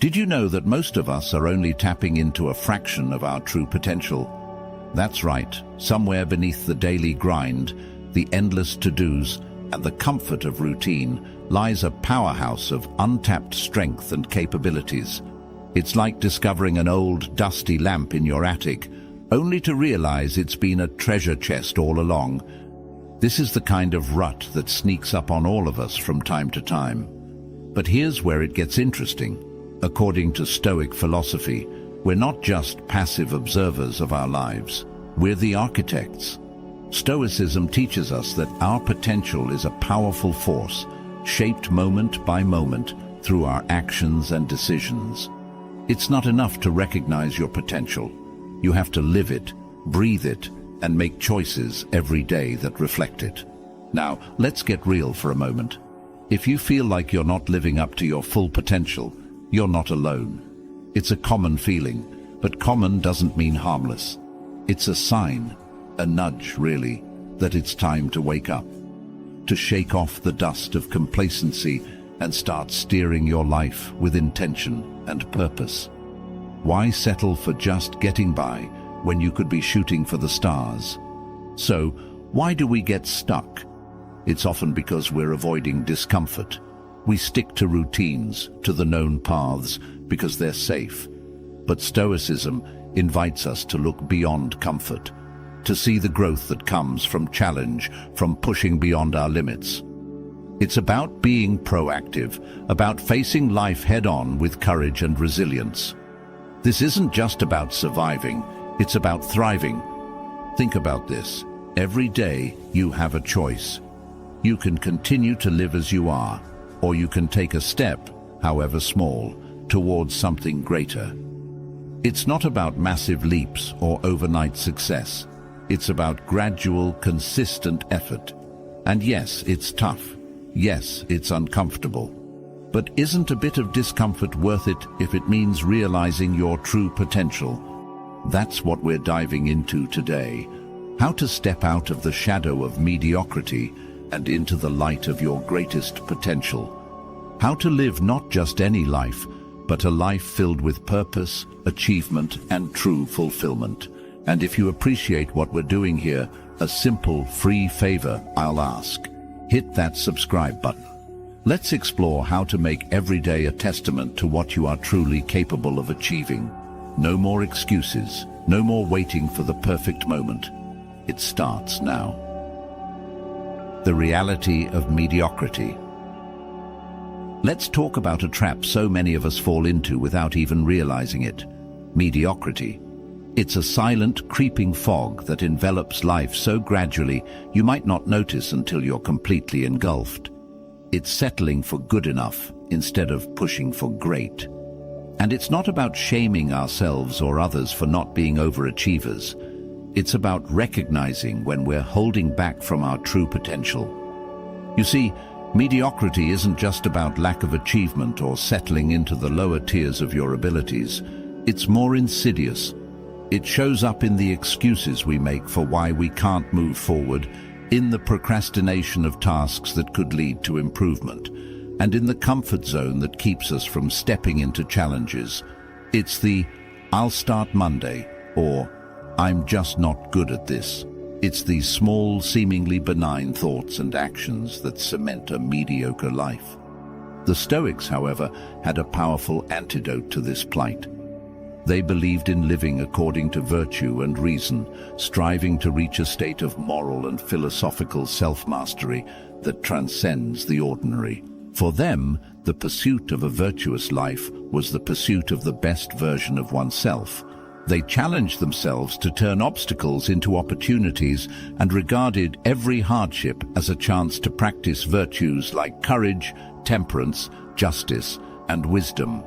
Did you know that most of us are only tapping into a fraction of our true potential? That's right, somewhere beneath the daily grind, the endless to-dos, and the comfort of routine lies a powerhouse of untapped strength and capabilities. It's like discovering an old, dusty lamp in your attic, only to realize it's been a treasure chest all along. This is the kind of rut that sneaks up on all of us from time to time. But here's where it gets interesting. According to Stoic philosophy, we're not just passive observers of our lives, we're the architects. Stoicism teaches us that our potential is a powerful force, shaped moment by moment through our actions and decisions. It's not enough to recognize your potential. You have to live it, breathe it, and make choices every day that reflect it. Now, let's get real for a moment. If you feel like you're not living up to your full potential, you're not alone. It's a common feeling, but common doesn't mean harmless. It's a sign, a nudge really, that it's time to wake up, to shake off the dust of complacency and start steering your life with intention and purpose. Why settle for just getting by when you could be shooting for the stars? So, why do we get stuck? It's often because we're avoiding discomfort. We stick to routines, to the known paths, because they're safe. But Stoicism invites us to look beyond comfort, to see the growth that comes from challenge, from pushing beyond our limits. It's about being proactive, about facing life head-on with courage and resilience. This isn't just about surviving, it's about thriving. Think about this. Every day you have a choice. You can continue to live as you are, or you can take a step, however small, towards something greater. It's not about massive leaps or overnight success. It's about gradual, consistent effort. And yes, it's tough. Yes, it's uncomfortable. But isn't a bit of discomfort worth it if it means realizing your true potential? That's what we're diving into today. How to step out of the shadow of mediocrity and into the light of your greatest potential. How to live not just any life, but a life filled with purpose, achievement, and true fulfillment. And if you appreciate what we're doing here, a simple, free favor I'll ask. Hit that subscribe button. Let's explore how to make every day a testament to what you are truly capable of achieving. No more excuses, no more waiting for the perfect moment. It starts now. The reality of mediocrity. Let's talk about a trap so many of us fall into without even realizing it. Mediocrity. It's a silent, creeping fog that envelops life so gradually you might not notice until you're completely engulfed. It's settling for good enough instead of pushing for great. And it's not about shaming ourselves or others for not being overachievers. It's about recognizing when we're holding back from our true potential. You see, mediocrity isn't just about lack of achievement or settling into the lower tiers of your abilities. It's more insidious. It shows up in the excuses we make for why we can't move forward, in the procrastination of tasks that could lead to improvement, and in the comfort zone that keeps us from stepping into challenges. It's the "I'll start Monday" or "I'm just not good at this." It's these small, seemingly benign thoughts and actions that cement a mediocre life. The Stoics, however, had a powerful antidote to this plight. They believed in living according to virtue and reason, striving to reach a state of moral and philosophical self-mastery that transcends the ordinary. For them, the pursuit of a virtuous life was the pursuit of the best version of oneself. They challenged themselves to turn obstacles into opportunities and regarded every hardship as a chance to practice virtues like courage, temperance, justice, and wisdom.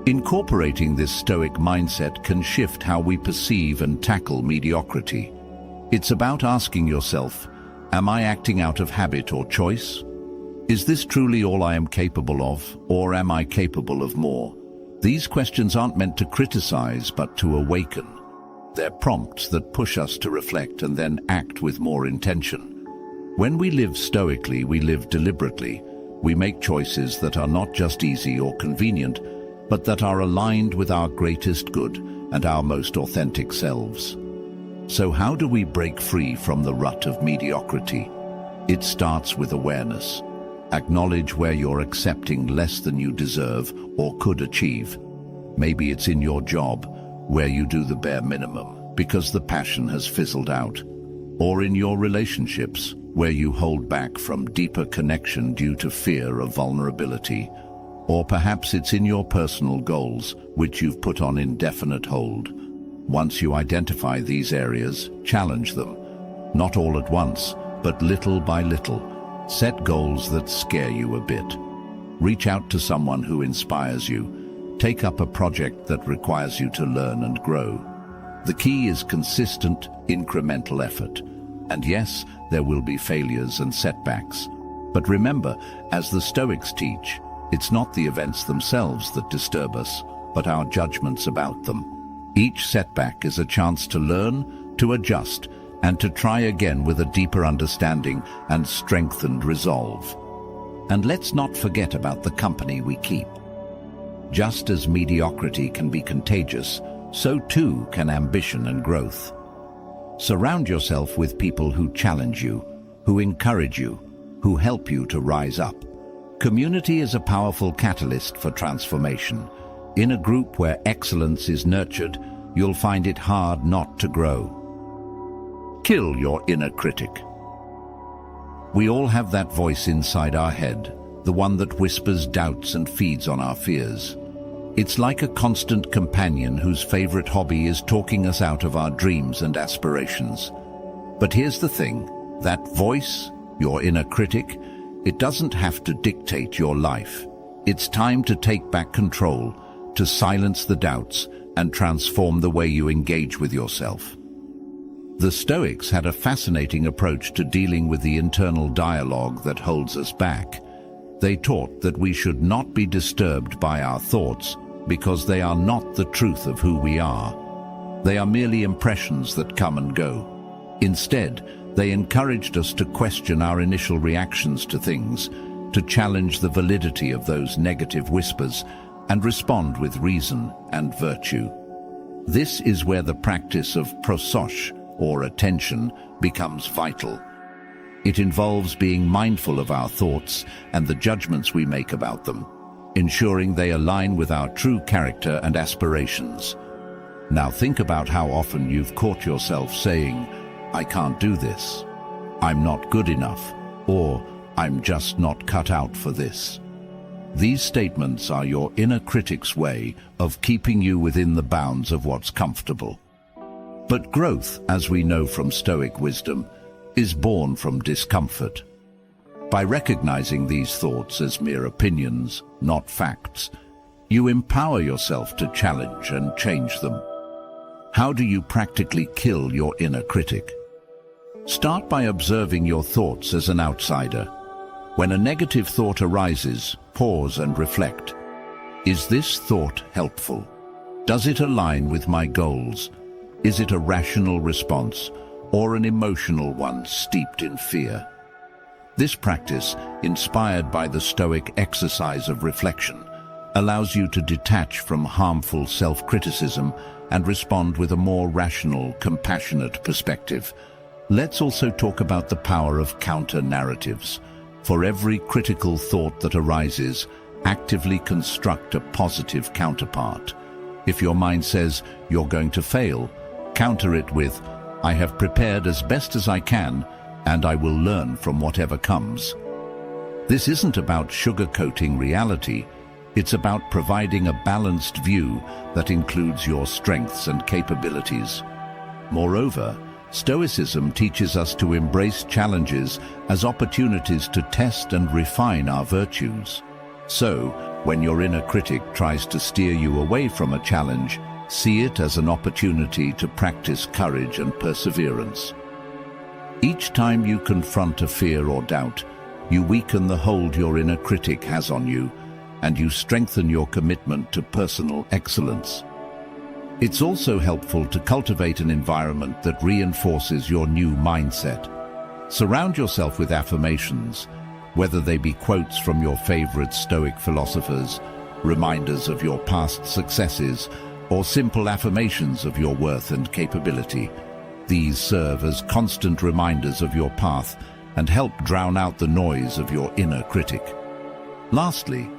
Incorporating this Stoic mindset can shift how we perceive and tackle mediocrity. It's about asking yourself, am I acting out of habit or choice? Is this truly all I am capable of, or am I capable of more? These questions aren't meant to criticize, but to awaken. They're prompts that push us to reflect and then act with more intention. When we live stoically, we live deliberately. We make choices that are not just easy or convenient, but that are aligned with our greatest good and our most authentic selves. So how do we break free from the rut of mediocrity? It starts with awareness. Acknowledge where you're accepting less than you deserve or could achieve. Maybe it's in your job, where you do the bare minimum because the passion has fizzled out. Or in your relationships, where you hold back from deeper connection due to fear of vulnerability. Or perhaps it's in your personal goals, which you've put on indefinite hold. Once you identify these areas, challenge them. Not all at once, but little by little. Set goals that scare you a bit. Reach out to someone who inspires you. Take up a project that requires you to learn and grow. The key is consistent, incremental effort. And yes, there will be failures and setbacks. But remember, as the Stoics teach, it's not the events themselves that disturb us, but our judgments about them. Each setback is a chance to learn, to adjust, and to try again with a deeper understanding and strengthened resolve. And let's not forget about the company we keep. Just as mediocrity can be contagious, so too can ambition and growth. Surround yourself with people who challenge you, who encourage you, who help you to rise up. Community is a powerful catalyst for transformation. In a group where excellence is nurtured, you'll find it hard not to grow. Kill your inner critic. We all have that voice inside our head, the one that whispers doubts and feeds on our fears. It's like a constant companion whose favorite hobby is talking us out of our dreams and aspirations. But here's the thing, that voice, your inner critic, it doesn't have to dictate your life. It's time to take back control, to silence the doubts, and transform the way you engage with yourself. The Stoics had a fascinating approach to dealing with the internal dialogue that holds us back. They taught that we should not be disturbed by our thoughts because they are not the truth of who we are. They are merely impressions that come and go. Instead, they encouraged us to question our initial reactions to things, to challenge the validity of those negative whispers, and respond with reason and virtue. This is where the practice of prososche, or attention, becomes vital. It involves being mindful of our thoughts and the judgments we make about them, ensuring they align with our true character and aspirations. Now think about how often you've caught yourself saying, "I can't do this," "I'm not good enough," or "I'm just not cut out for this." These statements are your inner critic's way of keeping you within the bounds of what's comfortable. But growth, as we know from Stoic wisdom, is born from discomfort. By recognizing these thoughts as mere opinions, not facts, you empower yourself to challenge and change them. How do you practically kill your inner critic? Start by observing your thoughts as an outsider. When a negative thought arises, pause and reflect. Is this thought helpful? Does it align with my goals? Is it a rational response or an emotional one steeped in fear? This practice, inspired by the Stoic exercise of reflection, allows you to detach from harmful self-criticism and respond with a more rational, compassionate perspective. Let's also talk about the power of counter-narratives. For every critical thought that arises, actively construct a positive counterpart. If your mind says you're going to fail, counter it with, "I have prepared as best as I can, and I will learn from whatever comes." This isn't about sugarcoating reality. It's about providing a balanced view that includes your strengths and capabilities. Moreover, Stoicism teaches us to embrace challenges as opportunities to test and refine our virtues. So, when your inner critic tries to steer you away from a challenge, see it as an opportunity to practice courage and perseverance. Each time you confront a fear or doubt, you weaken the hold your inner critic has on you, and you strengthen your commitment to personal excellence. It's also helpful to cultivate an environment that reinforces your new mindset. Surround yourself with affirmations, whether they be quotes from your favorite Stoic philosophers, reminders of your past successes, or simple affirmations of your worth and capability. These serve as constant reminders of your path and help drown out the noise of your inner critic. Lastly,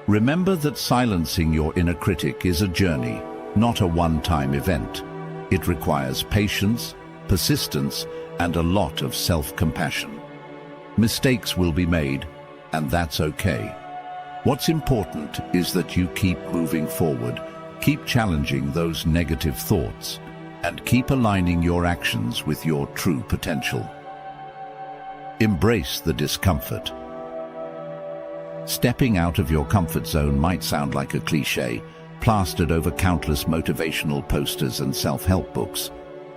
remember that silencing your inner critic is a journey, not a one-time event. It requires patience, persistence, and a lot of self-compassion. Mistakes will be made, and that's okay. What's important is that you keep moving forward, keep challenging those negative thoughts, and keep aligning your actions with your true potential. Embrace the discomfort. Stepping out of your comfort zone might sound like a cliché, plastered over countless motivational posters and self-help books.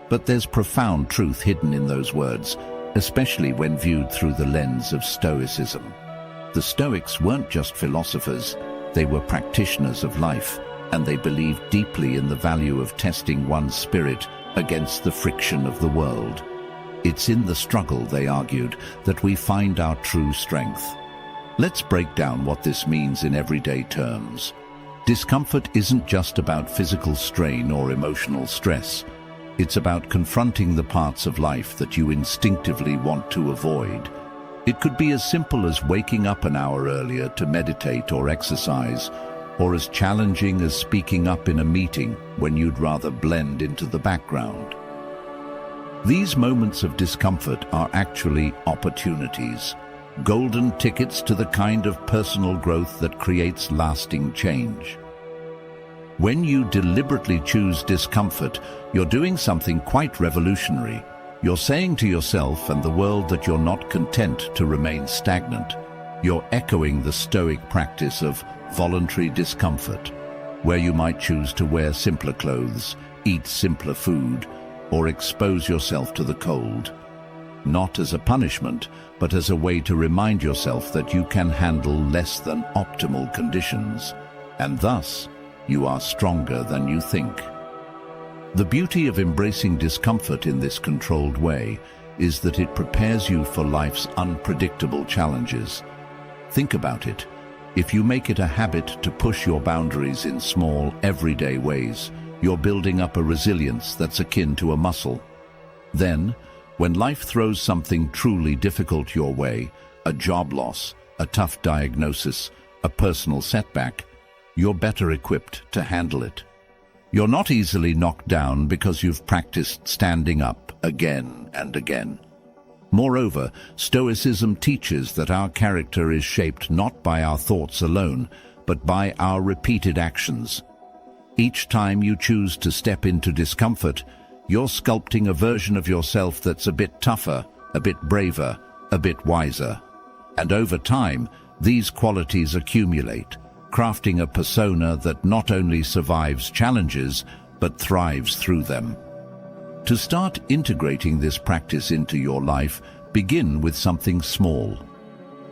But there's profound truth hidden in those words, especially when viewed through the lens of Stoicism. The Stoics weren't just philosophers, they were practitioners of life, and they believed deeply in the value of testing one's spirit against the friction of the world. It's in the struggle, they argued, that we find our true strength. Let's break down what this means in everyday terms. Discomfort isn't just about physical strain or emotional stress. It's about confronting the parts of life that you instinctively want to avoid. It could be as simple as waking up an hour earlier to meditate or exercise, or as challenging as speaking up in a meeting when you'd rather blend into the background. These moments of discomfort are actually opportunities, golden tickets to the kind of personal growth that creates lasting change. When you deliberately choose discomfort, you're doing something quite revolutionary. You're saying to yourself and the world that you're not content to remain stagnant. You're echoing the Stoic practice of voluntary discomfort, where you might choose to wear simpler clothes, eat simpler food, or expose yourself to the cold. Not as a punishment, but as a way to remind yourself that you can handle less than optimal conditions, and thus, you are stronger than you think. The beauty of embracing discomfort in this controlled way is that it prepares you for life's unpredictable challenges. Think about it. If you make it a habit to push your boundaries in small, everyday ways, you're building up a resilience that's akin to a muscle. Then, when life throws something truly difficult your way, a job loss, a tough diagnosis, a personal setback, you're better equipped to handle it. You're not easily knocked down because you've practiced standing up again and again. Moreover, Stoicism teaches that our character is shaped not by our thoughts alone, but by our repeated actions. Each time you choose to step into discomfort, you're sculpting a version of yourself that's a bit tougher, a bit braver, a bit wiser. And over time, these qualities accumulate, crafting a persona that not only survives challenges, but thrives through them. To start integrating this practice into your life, begin with something small.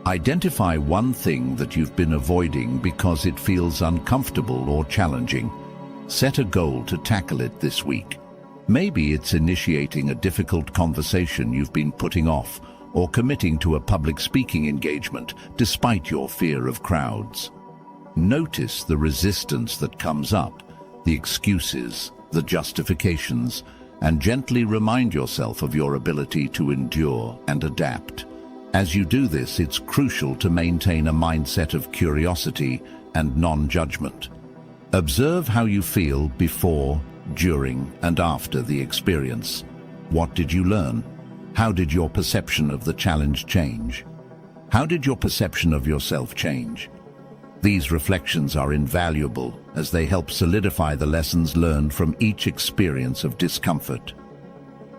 Identify one thing that you've been avoiding because it feels uncomfortable or challenging. Set a goal to tackle it this week. Maybe it's initiating a difficult conversation you've been putting off, or committing to a public speaking engagement despite your fear of crowds. Notice the resistance that comes up, the excuses, the justifications, and gently remind yourself of your ability to endure and adapt. As you do this, it's crucial to maintain a mindset of curiosity and non-judgment. Observe how you feel before, during, and after the experience. What did you learn? How did your perception of the challenge change? How did your perception of yourself change? These reflections are invaluable as they help solidify the lessons learned from each experience of discomfort.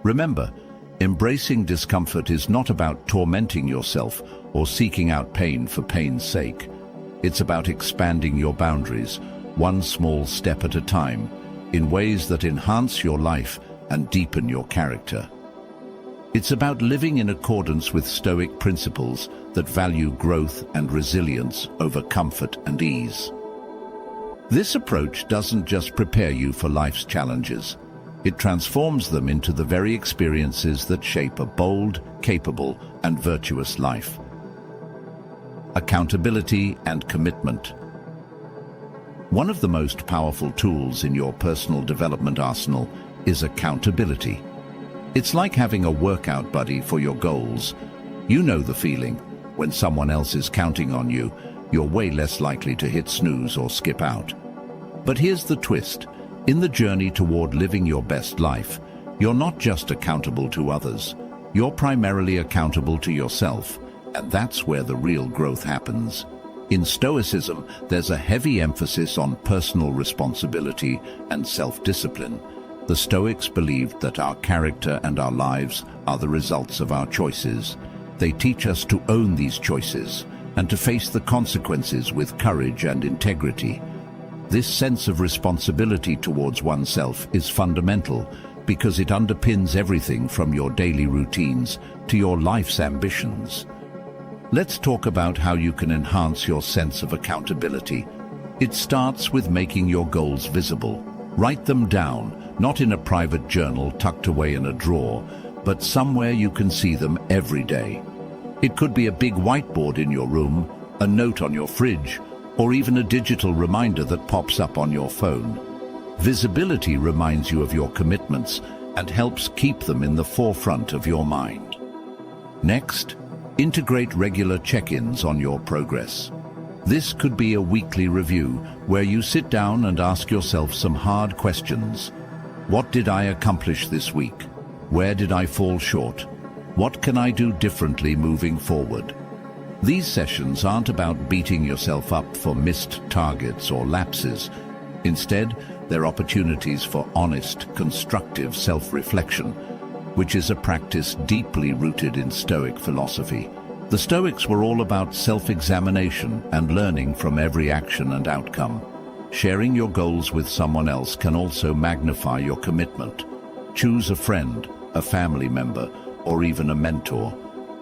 Remember, embracing discomfort is not about tormenting yourself or seeking out pain for pain's sake. It's about expanding your boundaries, one small step at a time, in ways that enhance your life and deepen your character. It's about living in accordance with Stoic principles that value growth and resilience over comfort and ease. This approach doesn't just prepare you for life's challenges. It transforms them into the very experiences that shape a bold, capable, and virtuous life. Accountability and commitment. One of the most powerful tools in your personal development arsenal is accountability. It's like having a workout buddy for your goals. You know the feeling. When someone else is counting on you, you're way less likely to hit snooze or skip out. But here's the twist. In the journey toward living your best life, you're not just accountable to others. You're primarily accountable to yourself, and that's where the real growth happens. In Stoicism, there's a heavy emphasis on personal responsibility and self-discipline. The Stoics believed that our character and our lives are the results of our choices. They teach us to own these choices and to face the consequences with courage and integrity. This sense of responsibility towards oneself is fundamental because it underpins everything from your daily routines to your life's ambitions. Let's talk about how you can enhance your sense of accountability. It starts with making your goals visible. Write them down, not in a private journal tucked away in a drawer, but somewhere you can see them every day. It could be a big whiteboard in your room, a note on your fridge, or even a digital reminder that pops up on your phone. Visibility reminds you of your commitments and helps keep them in the forefront of your mind. Next, integrate regular check-ins on your progress. This could be a weekly review where you sit down and ask yourself some hard questions. What did I accomplish this week? Where did I fall short? What can I do differently moving forward? These sessions aren't about beating yourself up for missed targets or lapses. Instead, they're opportunities for honest, constructive self-reflection, which is a practice deeply rooted in Stoic philosophy. The Stoics were all about self-examination and learning from every action and outcome. Sharing your goals with someone else can also magnify your commitment. Choose a friend, a family member, or even a mentor.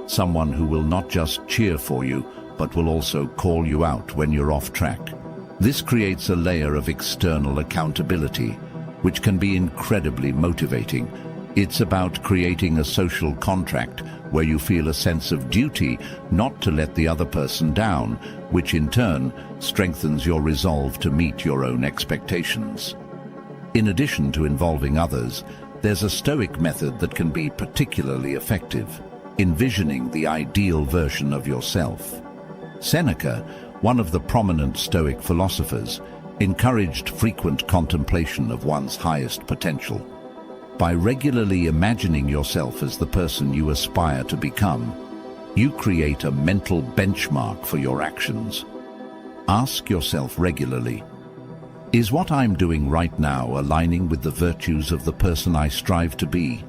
Someone who will not just cheer for you, but will also call you out when you're off track. This creates a layer of external accountability, which can be incredibly motivating. It's about creating a social contract where you feel a sense of duty not to let the other person down, which in turn strengthens your resolve to meet your own expectations. In addition to involving others, there's a Stoic method that can be particularly effective: envisioning the ideal version of yourself. Seneca, one of the prominent Stoic philosophers, encouraged frequent contemplation of one's highest potential. By regularly imagining yourself as the person you aspire to become, you create a mental benchmark for your actions. Ask yourself regularly, is what I'm doing right now aligning with the virtues of the person I strive to be?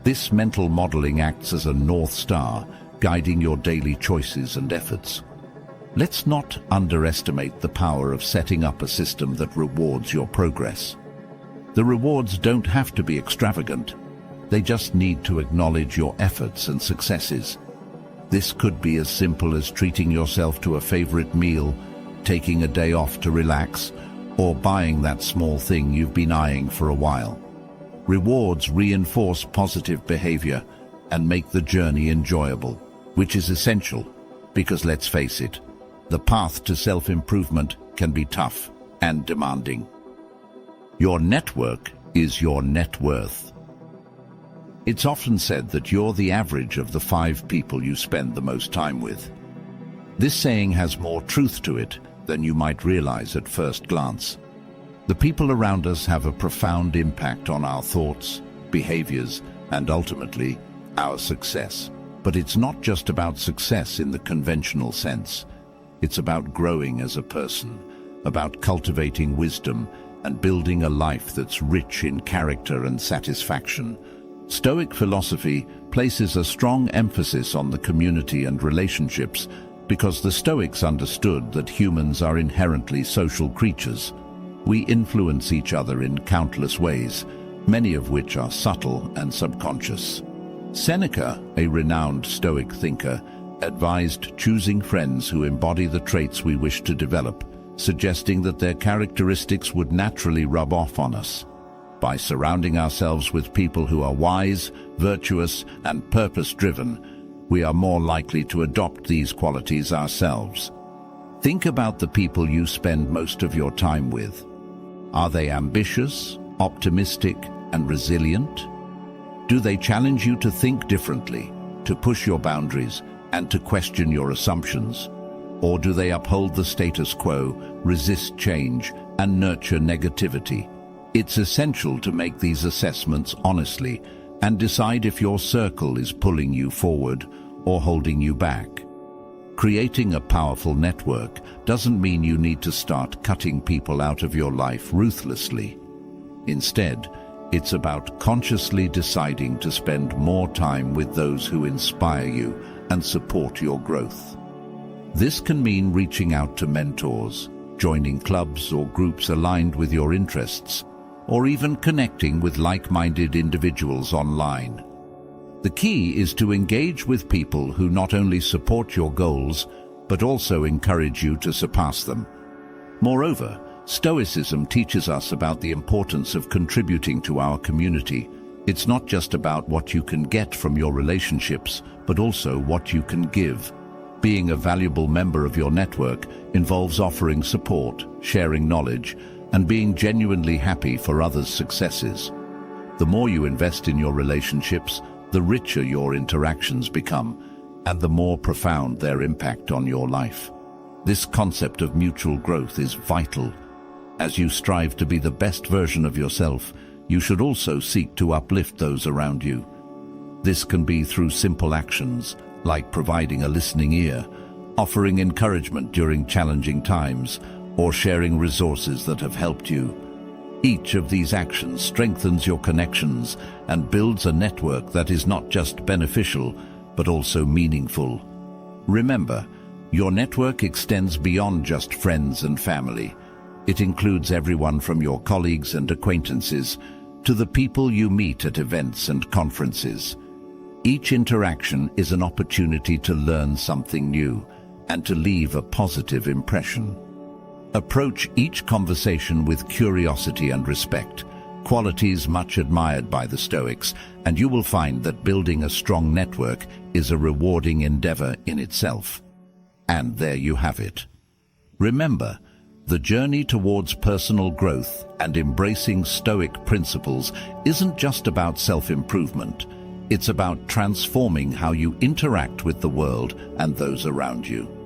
This mental modeling acts as a North Star, guiding your daily choices and efforts. Let's not underestimate the power of setting up a system that rewards your progress. The rewards don't have to be extravagant. They just need to acknowledge your efforts and successes. This could be as simple as treating yourself to a favorite meal, taking a day off to relax, or buying that small thing you've been eyeing for a while. Rewards reinforce positive behavior and make the journey enjoyable, which is essential because, let's face it, the path to self-improvement can be tough and demanding. Your network is your net worth. It's often said that you're the average of the 5 people you spend the most time with. This saying has more truth to it than you might realize at first glance. The people around us have a profound impact on our thoughts, behaviors, and ultimately, our success. But it's not just about success in the conventional sense. It's about growing as a person, about cultivating wisdom, and building a life that's rich in character and satisfaction. Stoic philosophy places a strong emphasis on the community and relationships because the Stoics understood that humans are inherently social creatures. We influence each other in countless ways, many of which are subtle and subconscious. Seneca, a renowned Stoic thinker, advised choosing friends who embody the traits we wish to develop, suggesting that their characteristics would naturally rub off on us. By surrounding ourselves with people who are wise, virtuous, and purpose-driven, we are more likely to adopt these qualities ourselves. Think about the people you spend most of your time with. Are they ambitious, optimistic, and resilient? Do they challenge you to think differently, to push your boundaries, and to question your assumptions? Or do they uphold the status quo, resist change, and nurture negativity? It's essential to make these assessments honestly and decide if your circle is pulling you forward or holding you back. Creating a powerful network doesn't mean you need to start cutting people out of your life ruthlessly. Instead, it's about consciously deciding to spend more time with those who inspire you and support your growth. This can mean reaching out to mentors, joining clubs or groups aligned with your interests, or even connecting with like-minded individuals online. The key is to engage with people who not only support your goals, but also encourage you to surpass them. Moreover, Stoicism teaches us about the importance of contributing to our community. It's not just about what you can get from your relationships, but also what you can give. Being a valuable member of your network involves offering support, sharing knowledge, and being genuinely happy for others' successes. The more you invest in your relationships, the richer your interactions become, and the more profound their impact on your life. This concept of mutual growth is vital. As you strive to be the best version of yourself, you should also seek to uplift those around you. This can be through simple actions, like providing a listening ear, offering encouragement during challenging times, or sharing resources that have helped you. Each of these actions strengthens your connections and builds a network that is not just beneficial, but also meaningful. Remember, your network extends beyond just friends and family. It includes everyone from your colleagues and acquaintances to the people you meet at events and conferences. Each interaction is an opportunity to learn something new and to leave a positive impression. Approach each conversation with curiosity and respect, qualities much admired by the Stoics, and you will find that building a strong network is a rewarding endeavor in itself. And there you have it. Remember, the journey towards personal growth and embracing Stoic principles isn't just about self-improvement. It's about transforming how you interact with the world and those around you.